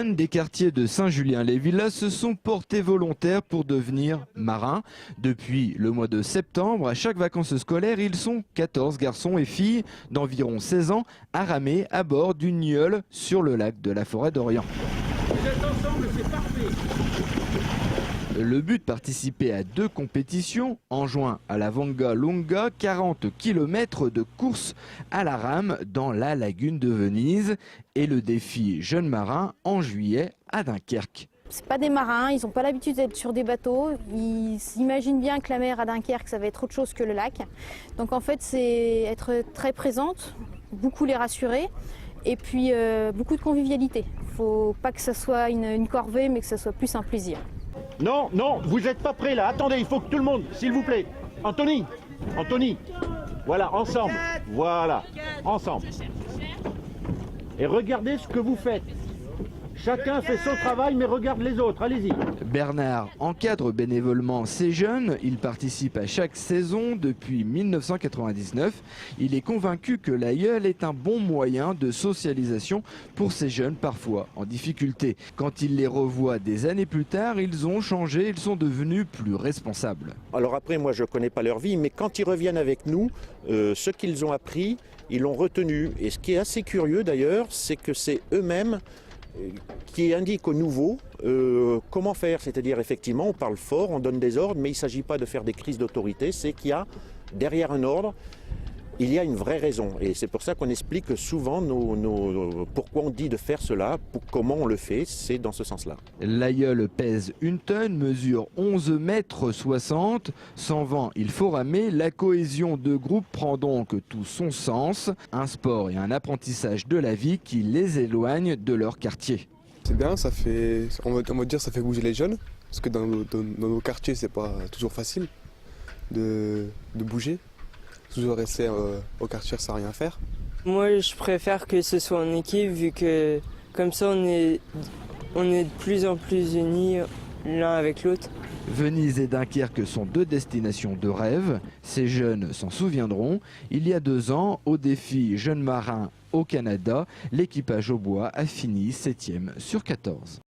Des quartiers de Saint-Julien-les-Villas se sont portés volontaires pour devenir marins. Depuis le mois de septembre, à chaque vacances scolaires, ils sont 14 garçons et filles d'environ 16 ans à ramer à bord d'une gnôle sur le lac de la Forêt d'Orient. Vous êtes ensemble, c'est parfait. Le but, participer à 2 compétitions, en juin à la Vanga Lunga, 40 km de course à la rame dans la lagune de Venise, et le défi Jeunes Marins en juillet à Dunkerque. C'est pas des marins, ils n'ont pas l'habitude d'être sur des bateaux. Ils s'imaginent bien que la mer à Dunkerque, ça va être autre chose que le lac. Donc en fait, c'est être très présente, beaucoup les rassurer, et puis beaucoup de convivialité. Il ne faut pas que ça soit une corvée, mais que ça soit plus un plaisir. Non, non, vous n'êtes pas prêts là. Attendez, il faut que tout le monde, s'il vous plaît. Anthony, voilà, ensemble. Voilà, ensemble. Et regardez ce que vous faites. Chacun fait son travail, mais regarde les autres. Allez-y. Bernard encadre bénévolement ces jeunes. Il participe à chaque saison depuis 1999. Il est convaincu que l'aïeul est un bon moyen de socialisation pour ces jeunes parfois en difficulté. Quand il les revoit des années plus tard, ils ont changé, ils sont devenus plus responsables. Alors après, moi je ne connais pas leur vie, mais quand ils reviennent avec nous, ce qu'ils ont appris, ils l'ont retenu. Et ce qui est assez curieux d'ailleurs, c'est que c'est eux-mêmes qui indique aux nouveaux comment faire. C'est-à-dire effectivement on parle fort, on donne des ordres, mais il ne s'agit pas de faire des crises d'autorité, c'est qu'il y a derrière un ordre, il y a une vraie raison. Et c'est pour ça qu'on explique souvent pourquoi on dit de faire cela, comment on le fait, c'est dans ce sens-là. L'aïeul pèse 1 tonne, mesure 11,60 mètres. Sans vent, il faut ramer. La cohésion de groupe prend donc tout son sens. Un sport et un apprentissage de la vie qui les éloignent de leur quartier. C'est bien, on va dire ça fait bouger les jeunes, parce que dans nos quartiers, c'est pas toujours facile de bouger. Toujours rester au quartier sans rien faire. Moi, je préfère que ce soit en équipe, vu que comme ça, on est de plus en plus unis l'un avec l'autre. Venise et Dunkerque sont 2 destinations de rêve. Ces jeunes s'en souviendront. Il y a 2 ans, au défi Jeunes Marins au Canada, l'équipage au bois a fini 7e sur 14.